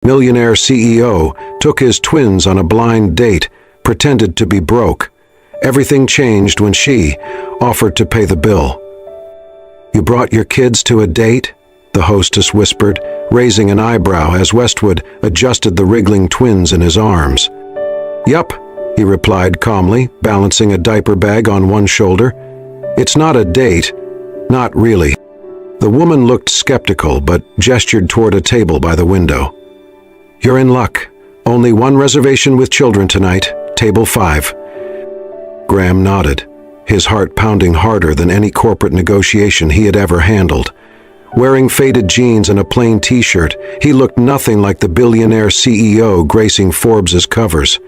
Millionaire CEO took his twins on a blind date, pretended to be broke. Everything changed when she offered to pay the bill. "You brought your kids to a date?" the hostess whispered, raising an eyebrow as Westwood adjusted the wriggling twins in his arms. "Yup," he replied calmly, balancing a diaper bag on one shoulder. "It's not a date. Not really." The woman looked skeptical but gestured toward a table by the window. "You're in luck. Only one reservation with children tonight, table 5. Graham nodded, his heart pounding harder than any corporate negotiation he had ever handled. Wearing faded jeans and a plain t-shirt, he looked nothing like the billionaire CEO gracing Forbes's covers.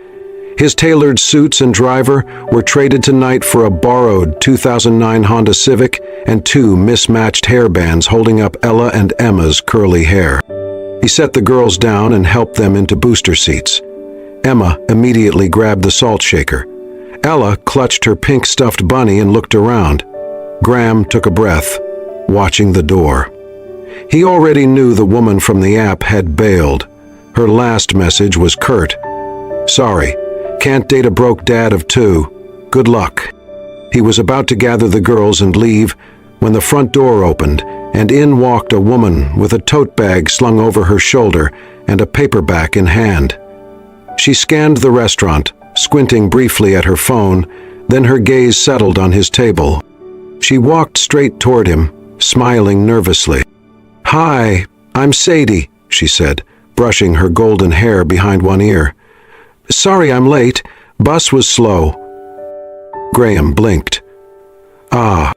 His tailored suits and driver were traded tonight for a borrowed 2009 Honda Civic and 2 mismatched hairbands holding up Ella and Emma's curly hair. He set the girls down and helped them into booster seats. Emma immediately grabbed the salt shaker. Ella clutched her pink stuffed bunny and looked around. Graham took a breath, watching the door. He already knew the woman from the app had bailed. Her last message was curt. "Sorry, can't date a broke dad of 2. Good luck." He was about to gather the girls and leave when the front door opened, and in walked a woman with a tote bag slung over her shoulder and a paperback in hand. She scanned the restaurant, squinting briefly at her phone, then her gaze settled on his table. She walked straight toward him, smiling nervously. "Hi, I'm Sadie," she said, brushing her golden hair behind one ear. "Sorry I'm late. Bus was slow." Graham blinked. "Ah,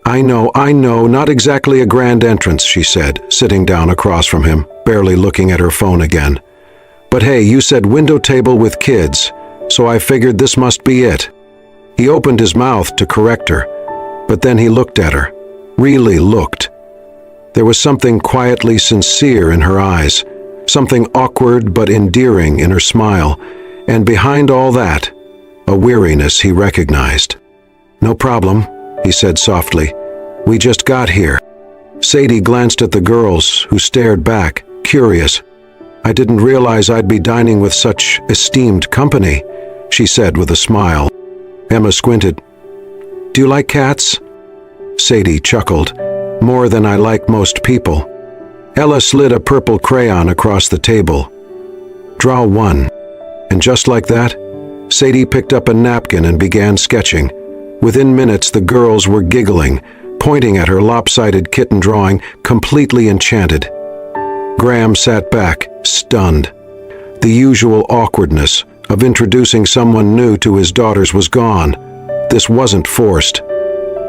I know, not exactly a grand entrance," she said, sitting down across from him, barely looking at her phone again. "But hey, you said window table with kids, so I figured this must be it." He opened his mouth to correct her, but then he looked at her, really looked. There was something quietly sincere in her eyes, something awkward but endearing in her smile, and behind all that, a weariness he recognized. "No problem," he said softly. "We just got here." Sadie glanced at the girls, who stared back, curious. "I didn't realize I'd be dining with such esteemed company," she said with a smile. Emma squinted. "Do you like cats?" Sadie chuckled. "More than I like most people." Ella slid a purple crayon across the table. "Draw 1." And just like that, Sadie picked up a napkin and began sketching. Within minutes, the girls were giggling, pointing at her lopsided kitten drawing, completely enchanted. Graham sat back, stunned. The usual awkwardness of introducing someone new to his daughters was gone. This wasn't forced.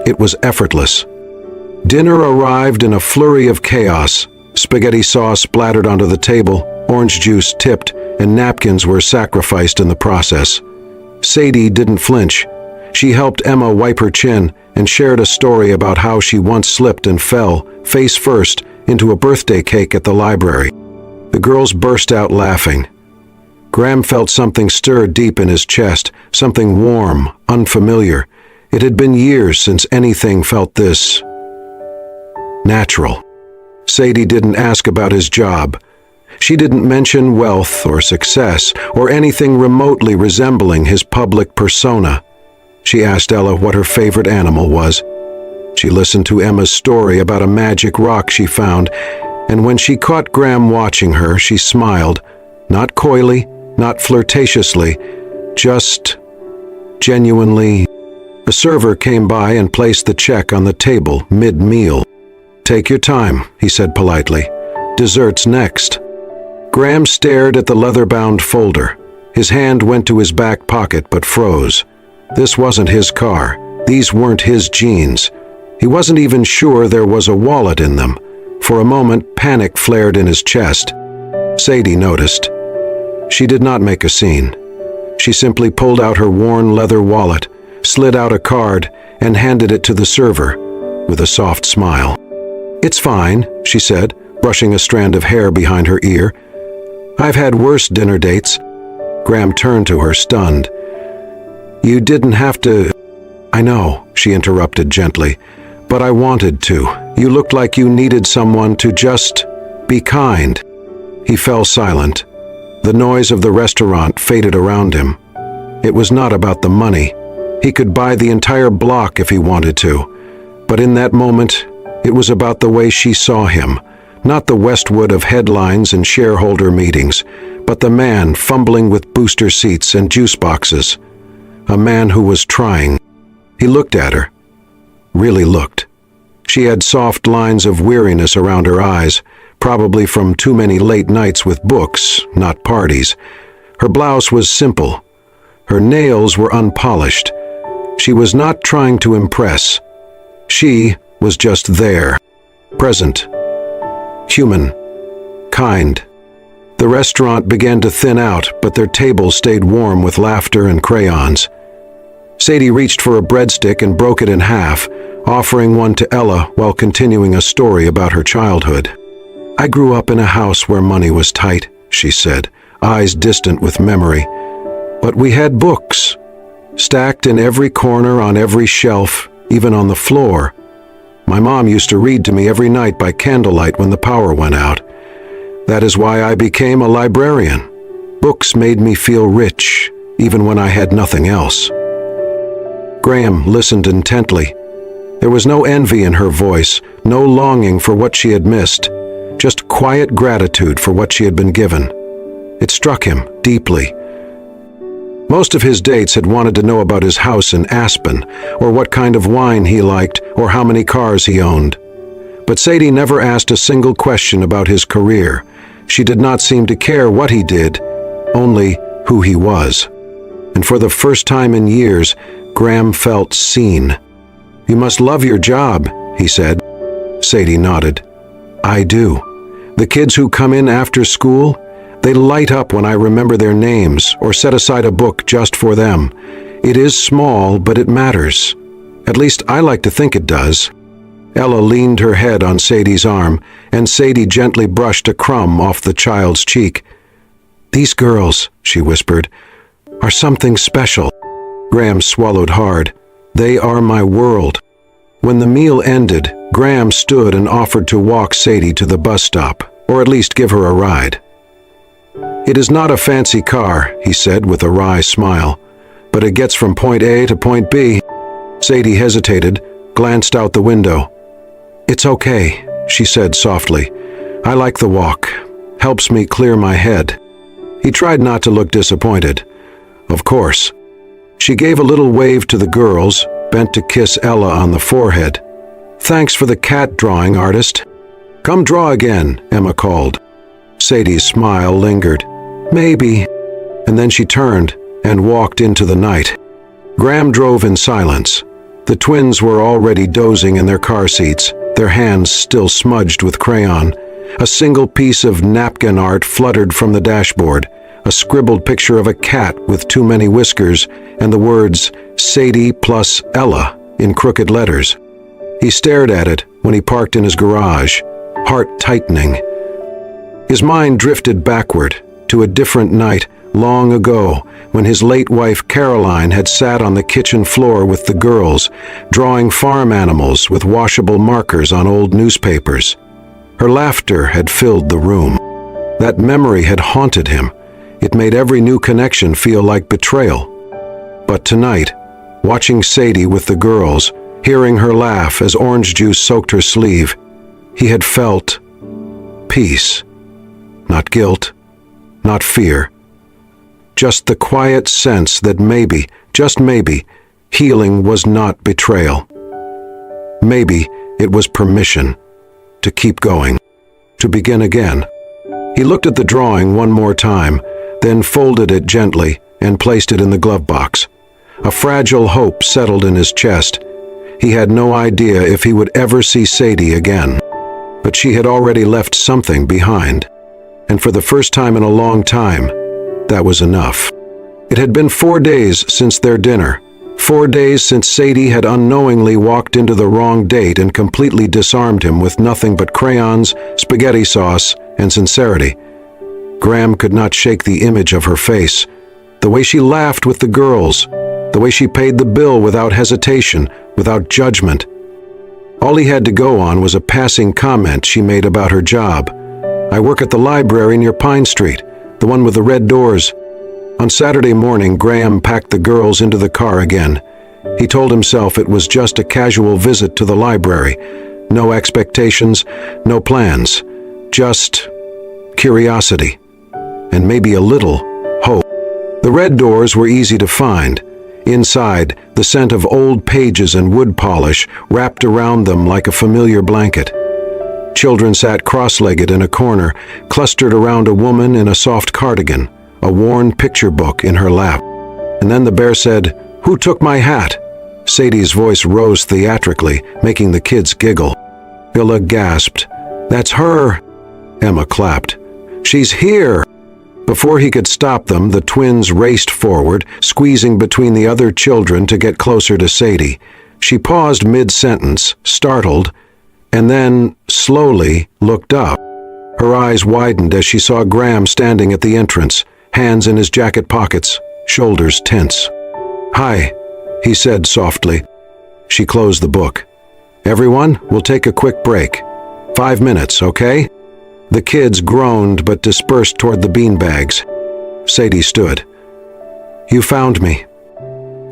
It was effortless. Dinner arrived in a flurry of chaos. Spaghetti sauce splattered onto the table, orange juice tipped, and napkins were sacrificed in the process. Sadie didn't flinch. She helped Emma wipe her chin and shared a story about how she once slipped and fell, face first, into a birthday cake at the library. The girls burst out laughing. Graham felt something stir deep in his chest, something warm, unfamiliar. It had been years since anything felt this natural. Sadie didn't ask about his job. She didn't mention wealth or success or anything remotely resembling his public persona. She asked Ella what her favorite animal was. She listened to Emma's story about a magic rock she found, and when she caught Graham watching her, she smiled, not coyly, not flirtatiously, just genuinely. A server came by and placed the check on the table mid-meal. "Take your time," he said politely. "Dessert's next." Graham stared at the leather-bound folder. His hand went to his back pocket but froze. This wasn't his car. These weren't his jeans. He wasn't even sure there was a wallet in them. For a moment, panic flared in his chest. Sadie noticed. She did not make a scene. She simply pulled out her worn leather wallet, slid out a card, and handed it to the server, with a soft smile. "It's fine," she said, brushing a strand of hair behind her ear. "I've had worse dinner dates." Graham turned to her, stunned. "You didn't have to—" "I know," she interrupted gently, "but I wanted to. You looked like you needed someone to just be kind." He fell silent. The noise of the restaurant faded around him. It was not about the money. He could buy the entire block if he wanted to. But in that moment, it was about the way she saw him, not the Westwood of headlines and shareholder meetings, but the man fumbling with booster seats and juice boxes. A man who was trying. He looked at her. Really looked. She had soft lines of weariness around her eyes, probably from too many late nights with books, not parties. Her blouse was simple. Her nails were unpolished. She was not trying to impress. She was just there, present, human, kind. The restaurant began to thin out, but their tables stayed warm with laughter and crayons. Sadie reached for a breadstick and broke it in half, offering one to Ella while continuing a story about her childhood. "I grew up in a house where money was tight," she said, eyes distant with memory. "But we had books, stacked in every corner, on every shelf, even on the floor. My mom used to read to me every night by candlelight when the power went out. That is why I became a librarian. Books made me feel rich, even when I had nothing else." Graham listened intently. There was no envy in her voice, no longing for what she had missed, just quiet gratitude for what she had been given. It struck him deeply. Most of his dates had wanted to know about his house in Aspen, or what kind of wine he liked, or how many cars he owned. But Sadie never asked a single question about his career. She did not seem to care what he did, only who he was. And for the first time in years, Graham felt seen. "You must love your job," he said. Sadie nodded. "I do. The kids who come in after school, they light up when I remember their names or set aside a book just for them. It is small, but it matters. At least I like to think it does." Ella leaned her head on Sadie's arm, and Sadie gently brushed a crumb off the child's cheek. "These girls," she whispered, "are something special." Graham swallowed hard. "They are my world." When the meal ended, Graham stood and offered to walk Sadie to the bus stop, or at least give her a ride. "It is not a fancy car," he said with a wry smile, "but it gets from point A to point B." Sadie hesitated, glanced out the window. "It's okay," she said softly. "I like the walk. Helps me clear my head." He tried not to look disappointed. "Of course." She gave a little wave to the girls, bent to kiss Ella on the forehead. "Thanks for the cat drawing, artist." "Come draw again," Emma called. Sadie's smile lingered. "Maybe." And then she turned and walked into the night. Graham drove in silence. The twins were already dozing in their car seats, their hands still smudged with crayon. A single piece of napkin art fluttered from the dashboard, a scribbled picture of a cat with too many whiskers, and the words Sadie plus Ella in crooked letters. He stared at it when he parked in his garage, heart tightening. His mind drifted backward to a different night long ago when his late wife Caroline had sat on the kitchen floor with the girls, drawing farm animals with washable markers on old newspapers. Her laughter had filled the room. That memory had haunted him. It made every new connection feel like betrayal. But tonight, watching Sadie with the girls, hearing her laugh as orange juice soaked her sleeve, he had felt peace. Not guilt, not fear. Just the quiet sense that maybe, just maybe, healing was not betrayal. Maybe it was permission to keep going, to begin again. He looked at the drawing one more time, then folded it gently and placed it in the glove box. A fragile hope settled in his chest. He had no idea if he would ever see Sadie again. But she had already left something behind. And for the first time in a long time, that was enough. It had been 4 days since their dinner. 4 days since Sadie had unknowingly walked into the wrong date and completely disarmed him with nothing but crayons, spaghetti sauce, and sincerity. Graham could not shake the image of her face. The way she laughed with the girls. The way she paid the bill without hesitation, without judgment. All he had to go on was a passing comment she made about her job. I work at the library near Pine Street, the one with the red doors. On Saturday morning, Graham packed the girls into the car again. He told himself it was just a casual visit to the library. No expectations, no plans. Just curiosity. And maybe a little hope. The red doors were easy to find. Inside, the scent of old pages and wood polish wrapped around them like a familiar blanket. Children sat cross-legged in a corner, clustered around a woman in a soft cardigan, a worn picture book in her lap. And then the bear said, "Who took my hat?" Sadie's voice rose theatrically, making the kids giggle. Ella gasped, "That's her!" Emma clapped. "She's here!" Before he could stop them, the twins raced forward, squeezing between the other children to get closer to Sadie. She paused mid-sentence, startled, and then, slowly, looked up. Her eyes widened as she saw Graham standing at the entrance, hands in his jacket pockets, shoulders tense. "Hi," he said softly. She closed the book. "Everyone, we'll take a quick break. 5 minutes, okay?" The kids groaned but dispersed toward the beanbags. Sadie stood. "You found me."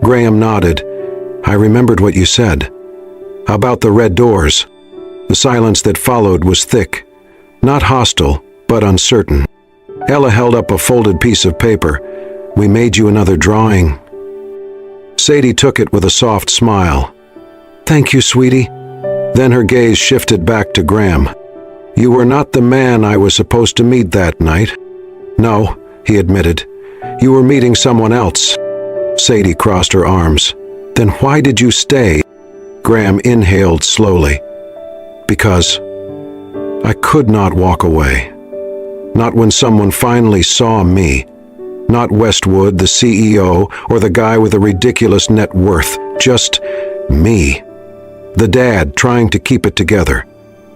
Graham nodded. "I remembered what you said. About the red doors." The silence that followed was thick, not hostile, but uncertain. Ella held up a folded piece of paper. "We made you another drawing." Sadie took it with a soft smile. "Thank you, sweetie." Then her gaze shifted back to Graham. "You were not the man I was supposed to meet that night." "No," he admitted. "You were meeting someone else." Sadie crossed her arms. "Then why did you stay?" Graham inhaled slowly. "Because I could not walk away. Not when someone finally saw me. Not Westwood, the CEO, or the guy with a ridiculous net worth. Just me. The dad trying to keep it together.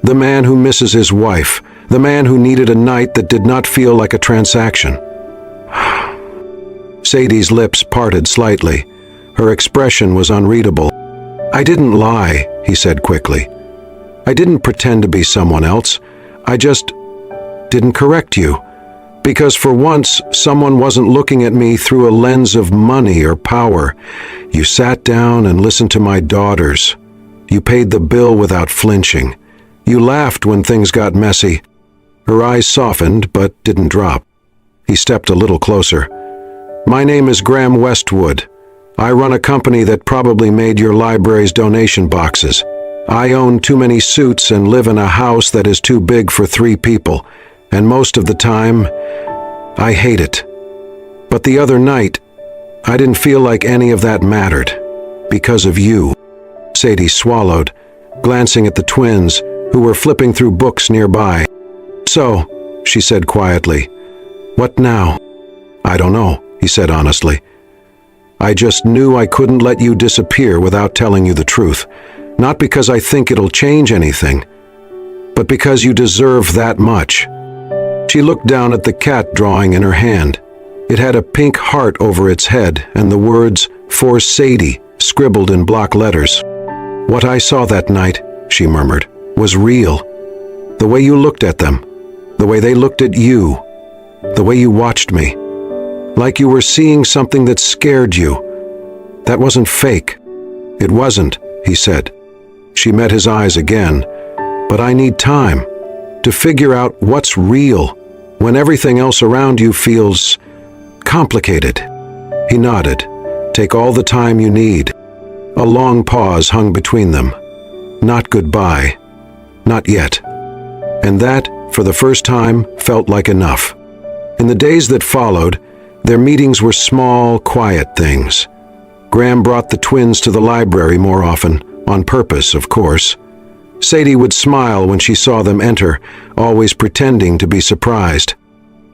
The man who misses his wife. The man who needed a night that did not feel like a transaction." Sadie's lips parted slightly. Her expression was unreadable. "I didn't lie," he said quickly. "I didn't pretend to be someone else. I just didn't correct you. Because for once, someone wasn't looking at me through a lens of money or power. You sat down and listened to my daughters. You paid the bill without flinching. You laughed when things got messy." Her eyes softened but didn't drop. He stepped a little closer. "My name is Graham Westwood. I run a company that probably made your library's donation boxes. I own too many suits and live in a house that is too big for 3 people, and most of the time, I hate it. But the other night, I didn't feel like any of that mattered. Because of you." Sadie swallowed, glancing at the twins, who were flipping through books nearby. "So," she said quietly, "what now?" "I don't know," he said honestly. "I just knew I couldn't let you disappear without telling you the truth. Not because I think it'll change anything, but because you deserve that much." She looked down at the cat drawing in her hand. It had a pink heart over its head and the words, "For Sadie," scribbled in block letters. "What I saw that night," she murmured, "was real. The way you looked at them, the way they looked at you, the way you watched me. Like you were seeing something that scared you. That wasn't fake." "It wasn't," he said. She met his eyes again. "But I need time to figure out what's real when everything else around you feels complicated." He nodded. "Take all the time you need." A long pause hung between them. Not goodbye. Not yet. And that, for the first time, felt like enough. In the days that followed, their meetings were small, quiet things. Graham brought the twins to the library more often, on purpose, of course. Sadie would smile when she saw them enter, always pretending to be surprised.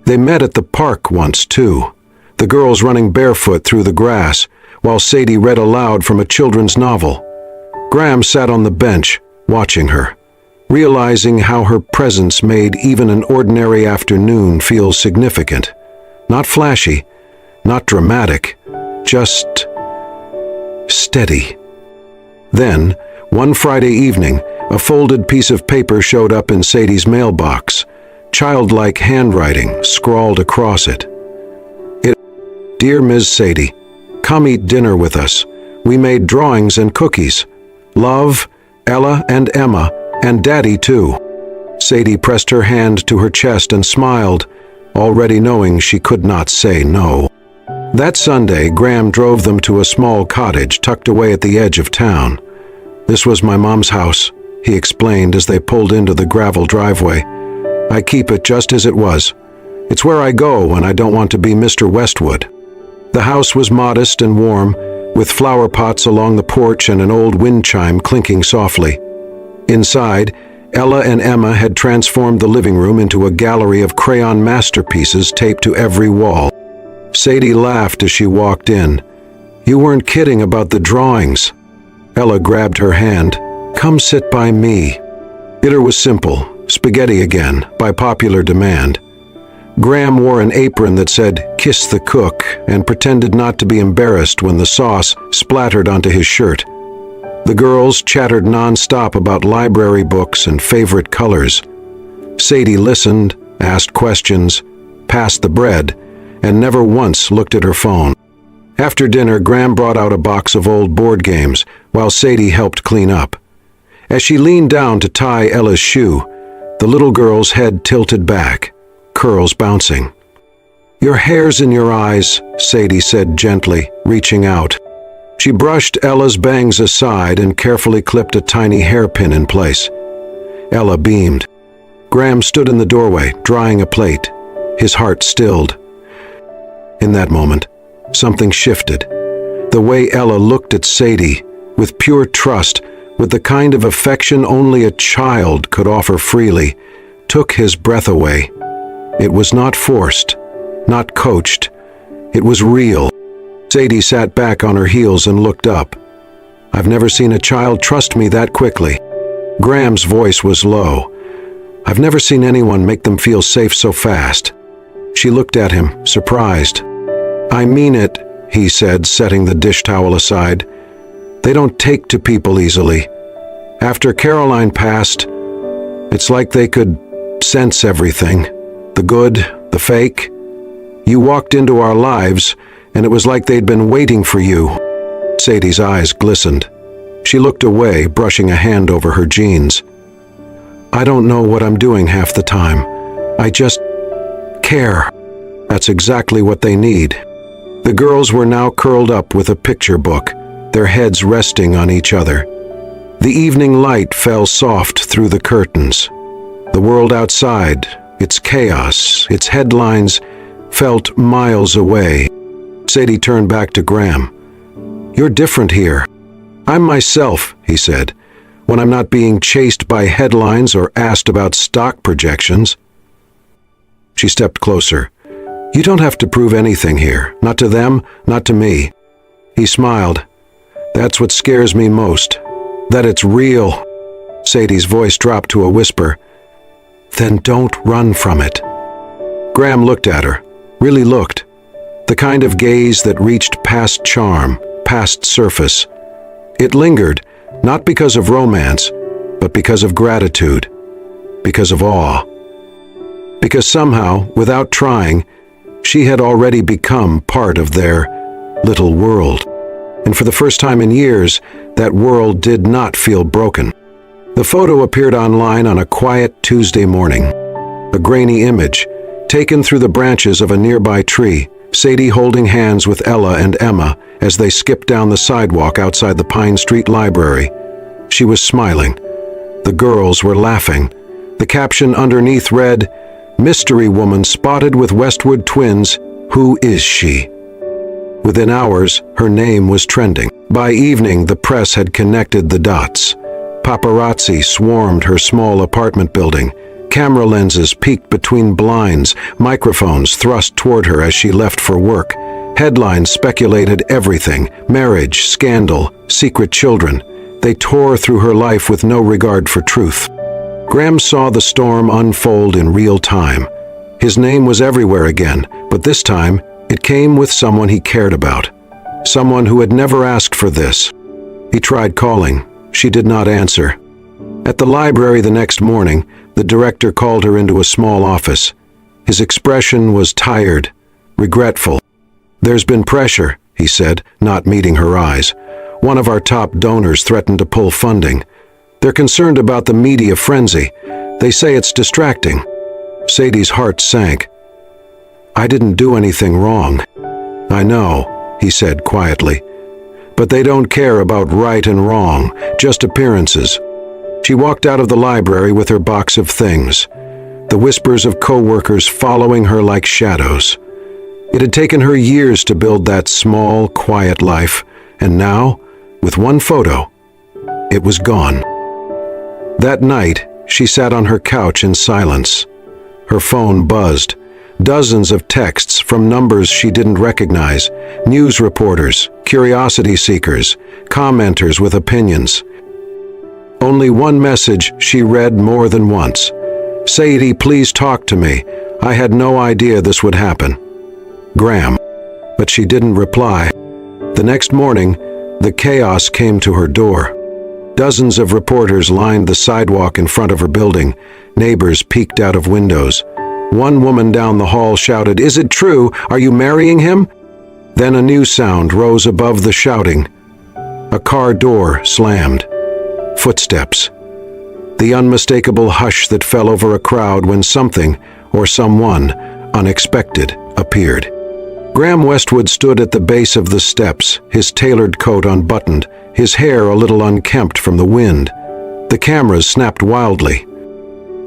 They met at the park once, too, the girls running barefoot through the grass, while Sadie read aloud from a children's novel. Graham sat on the bench, watching her, realizing how her presence made even an ordinary afternoon feel significant. Not flashy, not dramatic, just steady. Then, one Friday evening, a folded piece of paper showed up in Sadie's mailbox. childlike handwriting scrawled across it. Dear Ms. Sadie, come eat dinner with us. We made drawings and cookies. Love, Ella and Emma, and Daddy too. Sadie pressed her hand to her chest and smiled, already knowing she could not say no. That Sunday, Graham drove them to a small cottage tucked away at the edge of town. This was my mom's house, he explained as they pulled into the gravel driveway. I keep it just as it was. It's where I go when I don't want to be Mr. Westwood. The house was modest and warm, with flower pots along the porch and an old wind chime clinking softly. Inside, Ella and Emma had transformed the living room into a gallery of crayon masterpieces taped to every wall. Sadie laughed as she walked in. You weren't kidding about the drawings. Ella grabbed her hand. Come sit by me. Dinner was simple, spaghetti again, by popular demand. Graham wore an apron that said, "Kiss the cook," and pretended not to be embarrassed when the sauce splattered onto his shirt. The girls chattered non-stop about library books and favorite colors. Sadie listened, asked questions, passed the bread, and never once looked at her phone. After dinner, Graham brought out a box of old board games, while Sadie helped clean up. As she leaned down to tie Ella's shoe, the little girl's head tilted back, curls bouncing. Your hair's in your eyes, Sadie said gently, reaching out. She brushed Ella's bangs aside and carefully clipped a tiny hairpin in place. Ella beamed. Graham stood in the doorway, drying a plate, his heart stilled. In that moment, something shifted. The way Ella looked at Sadie, with pure trust, with the kind of affection only a child could offer freely, took his breath away. It was not forced, not coached. It was real. Sadie sat back on her heels and looked up. I've never seen a child trust me that quickly. Graham's voice was low. I've never seen anyone make them feel safe so fast. She looked at him, surprised. I mean it, he said, setting the dish towel aside. They don't take to people easily. After Caroline passed, it's like they could sense everything. The good, the fake. You walked into our lives, and it was like they'd been waiting for you. Sadie's eyes glistened. She looked away, brushing a hand over her jeans. I don't know what I'm doing half the time. I just care. That's exactly what they need. The girls were now curled up with a picture book, their heads resting on each other. The evening light fell soft through the curtains. The world outside, its chaos, its headlines, felt miles away. Sadie turned back to Graham. You're different here. I'm myself, he said, when I'm not being chased by headlines or asked about stock projections. She stepped closer. You don't have to prove anything here, not to them, not to me. He smiled. That's what scares me most, that it's real. Sadie's voice dropped to a whisper. Then don't run from it. Graham looked at her, really looked. The kind of gaze that reached past charm, past surface. It lingered, not because of romance, but because of gratitude, because of awe. Because somehow, without trying, she had already become part of their little world. And for the first time in years, that world did not feel broken. The photo appeared online on a quiet Tuesday morning. A grainy image, taken through the branches of a nearby tree, Sadie holding hands with Ella and Emma as they skipped down the sidewalk outside the Pine Street Library. She was smiling. The girls were laughing. The caption underneath read, Mystery woman spotted with Westwood twins, who is she? Within hours, her name was trending. By evening, the press had connected the dots. Paparazzi swarmed her small apartment building. Camera lenses peeked between blinds, microphones thrust toward her as she left for work. Headlines speculated everything: marriage, scandal, secret children. They tore through her life with no regard for truth. Graham saw the storm unfold in real time. His name was everywhere again, but this time it came with someone he cared about. Someone who had never asked for this. He tried calling. She did not answer. At the library the next morning, The director called her into a small office. His expression was tired, regretful. "There's been pressure," he said, not meeting her eyes. "One of our top donors threatened to pull funding. They're concerned about the media frenzy. They say it's distracting." Sadie's heart sank. "I didn't do anything wrong." "I know," he said quietly. "But they don't care about right and wrong, just appearances." She walked out of the library with her box of things, the whispers of co-workers following her like shadows. It had taken her years to build that small, quiet life, and now, with one photo, it was gone. That night, she sat on her couch in silence. Her phone buzzed. Dozens of texts from numbers she didn't recognize, news reporters, curiosity seekers, commenters with opinions. Only one message she read more than once. "Sadie, please talk to me. I had no idea this would happen. Graham." But she didn't reply. The next morning, the chaos came to her door. Dozens of reporters lined the sidewalk in front of her building. Neighbors peeked out of windows. One woman down the hall shouted, "Is it true? Are you marrying him?" Then a new sound rose above the shouting. A car door slammed. Footsteps. The unmistakable hush that fell over a crowd when something, or someone, unexpected, appeared. Graham Westwood stood at the base of the steps, his tailored coat unbuttoned, his hair a little unkempt from the wind. The cameras snapped wildly.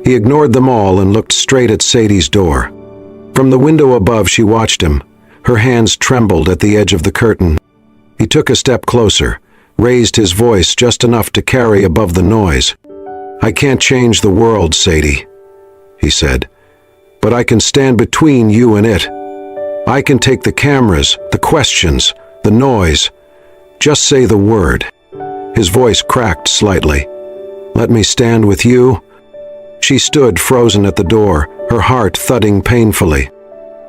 He ignored them all and looked straight at Sadie's door. From the window above, she watched him. Her hands trembled at the edge of the curtain. He took a step closer, raised his voice just enough to carry above the noise. "I can't change the world, Sadie," he said, "but I can stand between you and it. I can take the cameras, the questions, the noise. Just say the word." His voice cracked slightly. "Let me stand with you." She stood frozen at the door, her heart thudding painfully.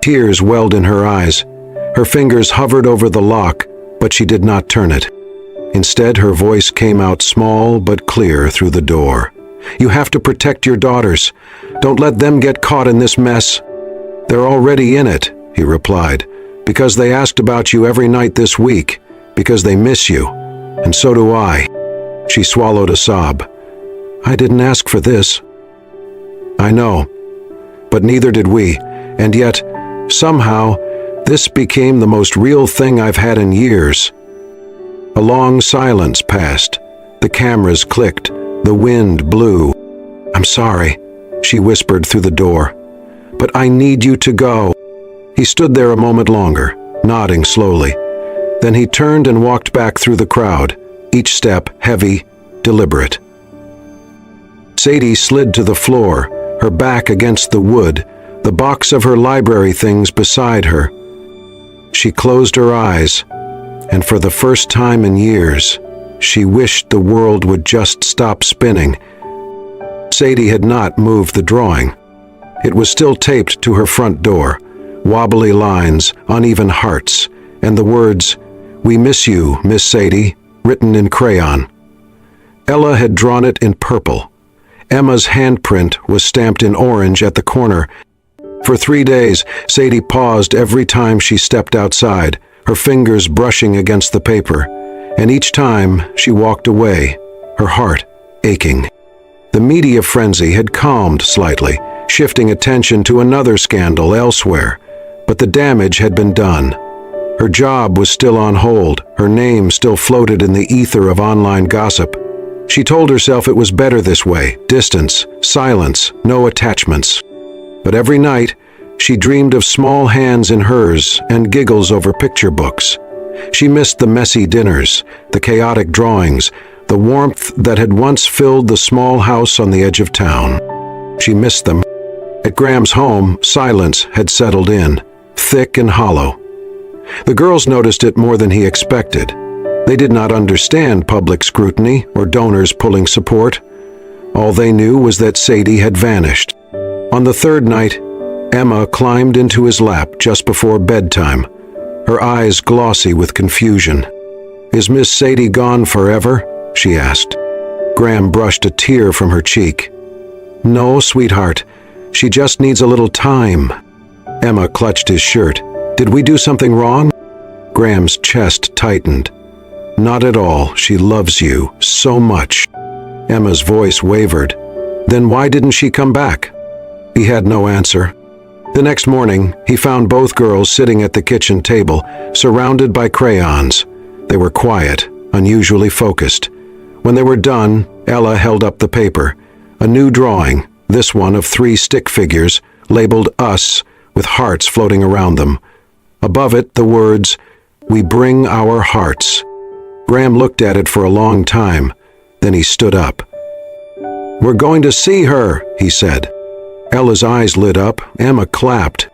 Tears welled in her eyes. Her fingers hovered over the lock, but she did not turn it. Instead, her voice came out small but clear through the door. "You have to protect your daughters. Don't let them get caught in this mess." "They're already in it," he replied, "because they asked about you every night this week, because they miss you, and so do I." She swallowed a sob. "I didn't ask for this." "I know, but neither did we, and yet, somehow, this became the most real thing I've had in years." A long silence passed. The cameras clicked. The wind blew. "I'm sorry," she whispered through the door, "but I need you to go." He stood there a moment longer, nodding slowly. Then he turned and walked back through the crowd, each step heavy, deliberate. Sadie slid to the floor, her back against the wood, the box of her library things beside her. She closed her eyes, and for the first time in years, she wished the world would just stop spinning. Sadie had not moved the drawing. It was still taped to her front door, wobbly lines, uneven hearts, and the words, "We miss you, Miss Sadie," written in crayon. Ella had drawn it in purple. Emma's handprint was stamped in orange at the corner. For 3 days, Sadie paused every time she stepped outside, her fingers brushing against the paper, and each time she walked away, her heart aching. The media frenzy had calmed slightly, shifting attention to another scandal elsewhere, but the damage had been done. Her job was still on hold, her name still floated in the ether of online gossip. She told herself it was better this way, distance, silence, no attachments. But every night, she dreamed of small hands in hers and giggles over picture books. She missed the messy dinners, the chaotic drawings, the warmth that had once filled the small house on the edge of town. She missed them. At Graham's home, silence had settled in, thick and hollow. The girls noticed it more than he expected. They did not understand public scrutiny or donors pulling support. All they knew was that Sadie had vanished. On the third night, Emma climbed into his lap just before bedtime, her eyes glossy with confusion. "Is Miss Sadie gone forever?" she asked. Graham brushed a tear from her cheek. No, sweetheart. She just needs a little time. Emma clutched his shirt. Did we do something wrong? Graham's chest tightened. Not at all. She loves you so much. Emma's voice wavered. Then why didn't she come back? He had no answer. The next morning, he found both girls sitting at the kitchen table, surrounded by crayons. They were quiet, unusually focused. When they were done, Ella held up the paper. A new drawing, this one of 3 stick figures, labeled Us, with hearts floating around them. Above it, the words, "We bring our hearts." Graham looked at it for a long time. Then he stood up. "We're going to see her," he said. Ella's eyes lit up. Emma clapped.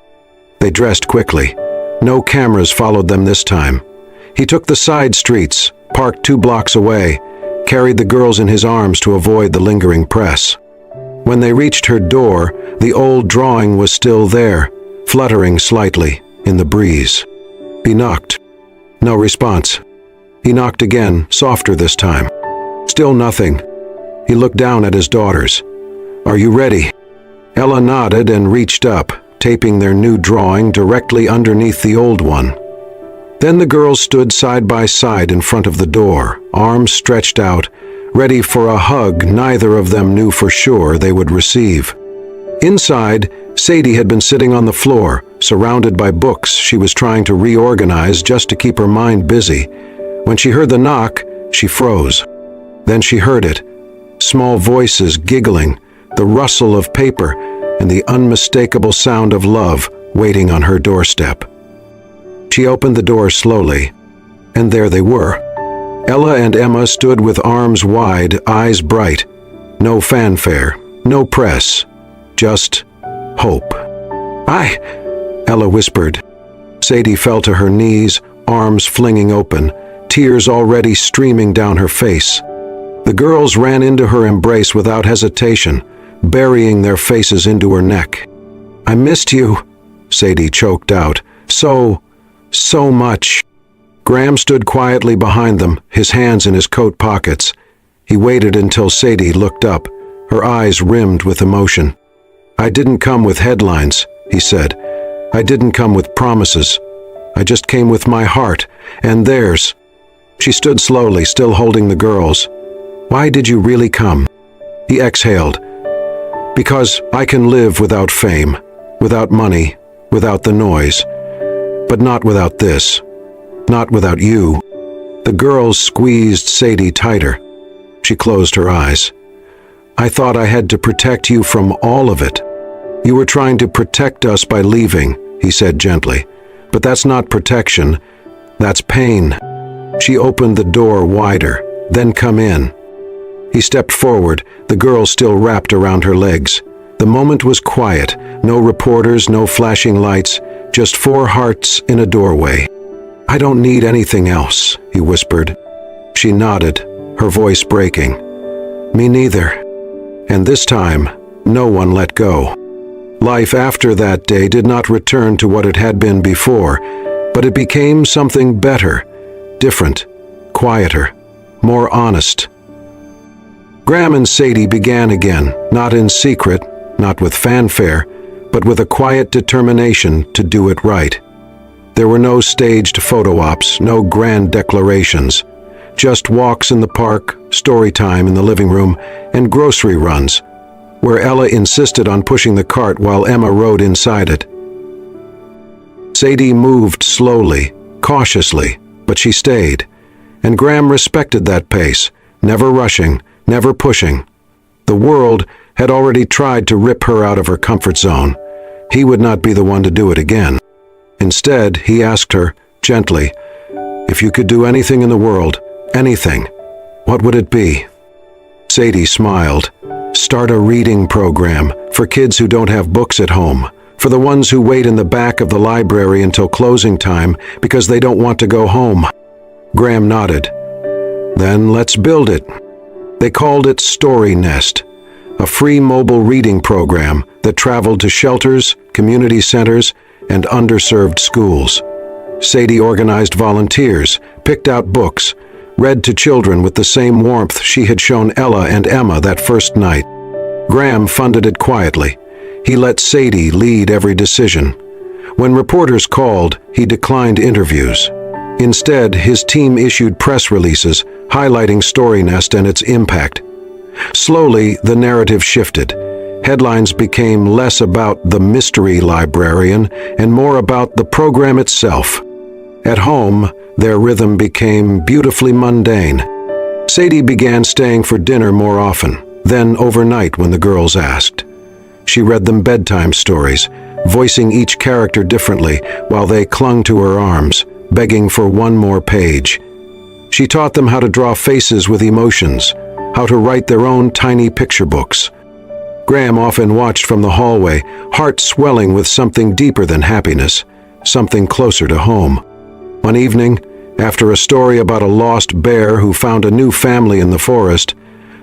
They dressed quickly. No cameras followed them this time. He took the side streets, parked 2 blocks away, carried the girls in his arms to avoid the lingering press. When they reached her door, the old drawing was still there, fluttering slightly in the breeze. He knocked. No response. He knocked again, softer this time. Still nothing. He looked down at his daughters. "Are you ready?" Ella nodded and reached up, taping their new drawing directly underneath the old one. Then the girls stood side by side in front of the door, arms stretched out, ready for a hug neither of them knew for sure they would receive. Inside, Sadie had been sitting on the floor, surrounded by books she was trying to reorganize just to keep her mind busy. When she heard the knock, she froze. Then she heard it. Small voices giggling, the rustle of paper, and the unmistakable sound of love waiting on her doorstep. She opened the door slowly, and there they were. Ella and Emma stood with arms wide, eyes bright. No fanfare, no press, just hope. Ella whispered. Sadie fell to her knees, arms flinging open, tears already streaming down her face. The girls ran into her embrace without hesitation, burying their faces into her neck. "I missed you," Sadie choked out. So much." Graham stood quietly behind them, his hands in his coat pockets. He waited until Sadie looked up, her eyes rimmed with emotion. "I didn't come with headlines," he said. "I didn't come with promises. I just came with my heart, and theirs." She stood slowly, still holding the girls. "Why did you really come?" He exhaled. "Because I can live without fame, without money, without the noise. But not without this. Not without you." The girls squeezed Sadie tighter. She closed her eyes. "I thought I had to protect you from all of it." "You were trying to protect us by leaving," he said gently. "But that's not protection. That's pain." She opened the door wider. "Then come in." He stepped forward, the girl still wrapped around her legs. The moment was quiet. No reporters, no flashing lights. Just 4 hearts in a doorway. "I don't need anything else," he whispered. She nodded, her voice breaking. "Me neither." And this time, no one let go. Life after that day did not return to what it had been before, but it became something better, different, quieter, more honest. Graham and Sadie began again, not in secret, not with fanfare, but with a quiet determination to do it right. There were no staged photo ops, no grand declarations. Just walks in the park, story time in the living room, and grocery runs, where Ella insisted on pushing the cart while Emma rode inside it. Sadie moved slowly, cautiously, but she stayed, and Graham respected that pace, never rushing, never pushing. The world had already tried to rip her out of her comfort zone. He would not be the one to do it again. Instead, he asked her, gently, "If you could do anything in the world, anything, what would it be?" Sadie smiled. "Start a reading program for kids who don't have books at home, for the ones who wait in the back of the library until closing time because they don't want to go home." Graham nodded. "Then let's build it." They called it Story Nest, a free mobile reading program that traveled to shelters, community centers, and underserved schools. Sadie organized volunteers, picked out books, read to children with the same warmth she had shown Ella and Emma that first night. Graham funded it quietly. He let Sadie lead every decision. When reporters called, he declined interviews. Instead, his team issued press releases highlighting StoryNest and its impact. Slowly, the narrative shifted. Headlines became less about the mystery librarian and more about the program itself. At home, their rhythm became beautifully mundane. Sadie began staying for dinner more often, then overnight when the girls asked. She read them bedtime stories, voicing each character differently while they clung to her arms, begging for one more page. She taught them how to draw faces with emotions, how to write their own tiny picture books. Graham often watched from the hallway, heart swelling with something deeper than happiness, something closer to home. One evening, after a story about a lost bear who found a new family in the forest,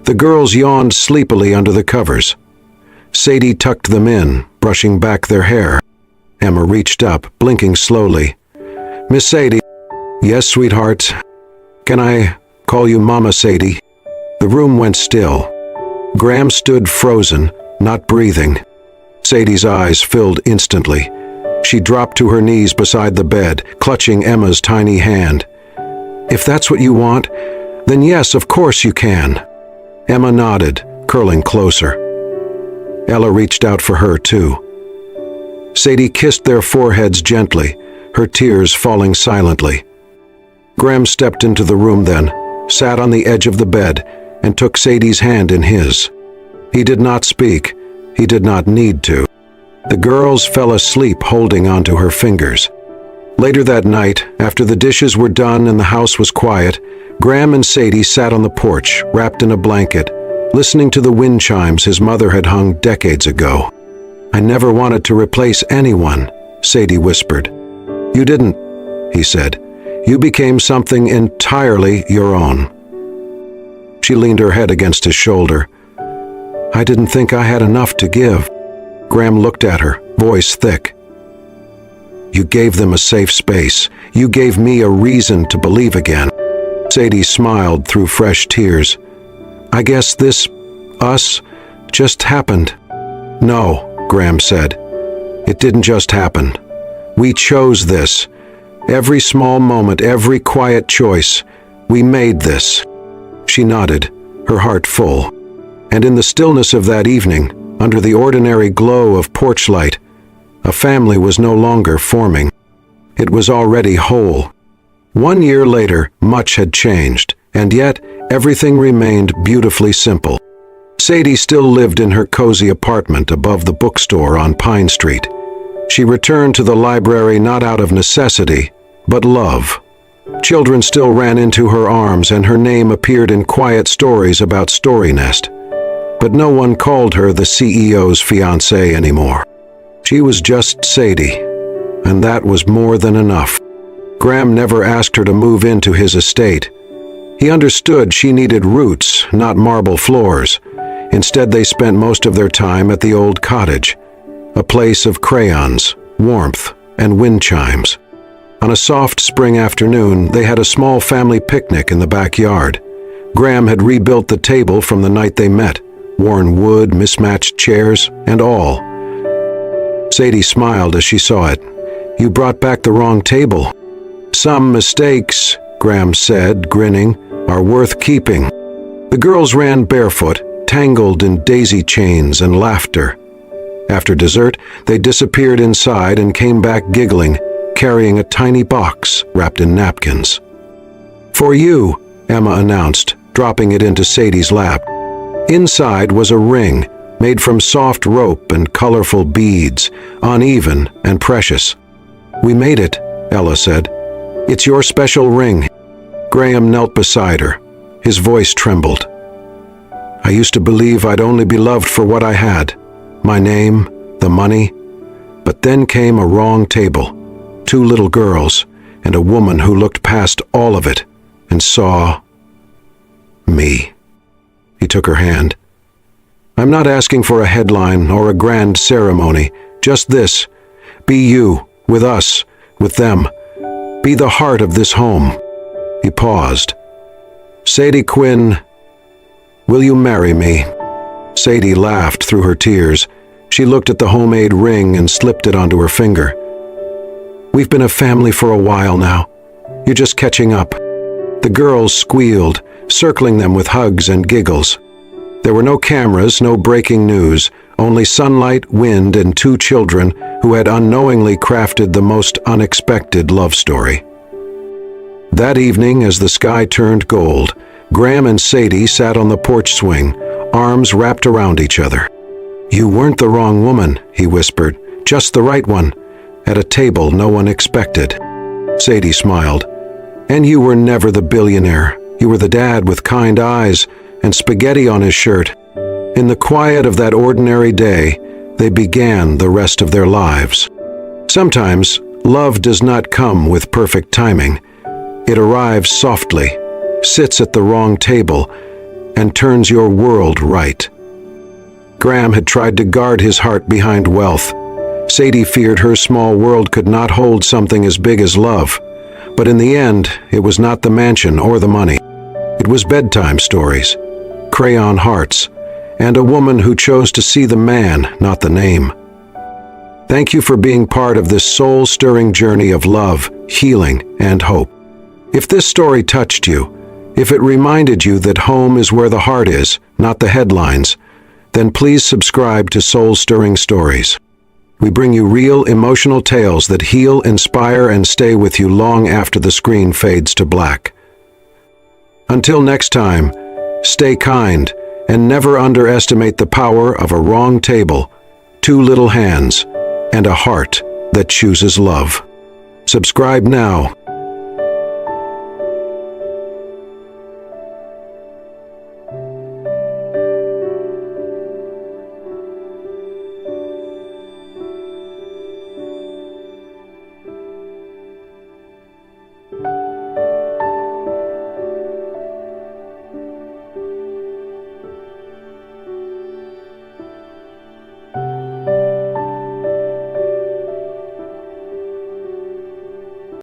the girls yawned sleepily under the covers. Sadie tucked them in, brushing back their hair. Emma reached up, blinking slowly. "Miss Sadie." "Yes, sweetheart. Can I call you Mama Sadie?" The room went still. Graham stood frozen, not breathing. Sadie's eyes filled instantly. She dropped to her knees beside the bed, clutching Emma's tiny hand. "If that's what you want, then yes, of course you can." Emma nodded, curling closer. Ella reached out for her, too. Sadie kissed their foreheads gently, her tears falling silently. Graham stepped into the room then, sat on the edge of the bed, and took Sadie's hand in his. He did not speak. He did not need to. The girls fell asleep holding onto her fingers. Later that night, after the dishes were done and the house was quiet, Graham and Sadie sat on the porch, wrapped in a blanket, listening to the wind chimes his mother had hung decades ago. "I never wanted to replace anyone," Sadie whispered. "You didn't," he said. "You became something entirely your own." She leaned her head against his shoulder. "I didn't think I had enough to give." Graham looked at her, voice thick. "You gave them a safe space. You gave me a reason to believe again." Sadie smiled through fresh tears. "I guess us, just happened." "No," Graham said. "It didn't just happen. We chose this. Every small moment, every quiet choice. We made this." She nodded, her heart full. And in the stillness of that evening, under the ordinary glow of porch light, a family was no longer forming. It was already whole. 1 year later, much had changed, and yet everything remained beautifully simple. Sadie still lived in her cozy apartment above the bookstore on Pine Street. She returned to the library not out of necessity, but love. Children still ran into her arms and her name appeared in quiet stories about StoryNest. But no one called her the CEO's fiancée anymore. She was just Sadie, and that was more than enough. Graham never asked her to move into his estate. He understood she needed roots, not marble floors. Instead, they spent most of their time at the old cottage, a place of crayons, warmth, and wind chimes. On a soft spring afternoon, they had a small family picnic in the backyard. Graham had rebuilt the table from the night they met, worn wood, mismatched chairs, and all. Sadie smiled as she saw it. "You brought back the wrong table." "Some mistakes," Graham said, grinning, "are worth keeping." The girls ran barefoot, tangled in daisy chains and laughter. After dessert, they disappeared inside and came back giggling, carrying a tiny box wrapped in napkins. "For you," Emma announced, dropping it into Sadie's lap. Inside was a ring, made from soft rope and colorful beads, uneven and precious. "We made it," Ella said. "It's your special ring." Graham knelt beside her. His voice trembled. "I used to believe I'd only be loved for what I had, my name, the money. But then came a wrong table, 2 little girls, and a woman who looked past all of it and saw me." He took her hand. "I'm not asking for a headline or a grand ceremony, just this. Be you, with us, with them. Be the heart of this home." He paused. "Sadie Quinn, will you marry me?" Sadie laughed through her tears. She looked at the homemade ring and slipped it onto her finger. "We've been a family for a while now. You're just catching up." The girls squealed, circling them with hugs and giggles. There were no cameras, no breaking news, only sunlight, wind, and two children who had unknowingly crafted the most unexpected love story. That evening, as the sky turned gold, Graham and Sadie sat on the porch swing, arms wrapped around each other. "You weren't the wrong woman," he whispered, "just the right one, at a table no one expected." Sadie smiled. "And you were never the billionaire. You were the dad with kind eyes and spaghetti on his shirt." In the quiet of that ordinary day, they began the rest of their lives. Sometimes, love does not come with perfect timing. It arrives softly, sits at the wrong table, and turns your world right. Graham had tried to guard his heart behind wealth. Sadie feared her small world could not hold something as big as love. But in the end, it was not the mansion or the money. It was bedtime stories, crayon hearts, and a woman who chose to see the man, not the name. Thank you for being part of this soul-stirring journey of love, healing, and hope. If this story touched you, if it reminded you that home is where the heart is, not the headlines, then please subscribe to Soul Stirring Stories. We bring you real emotional tales that heal, inspire, and stay with you long after the screen fades to black. Until next time, stay kind and never underestimate the power of a wrong table, two little hands, and a heart that chooses love. Subscribe now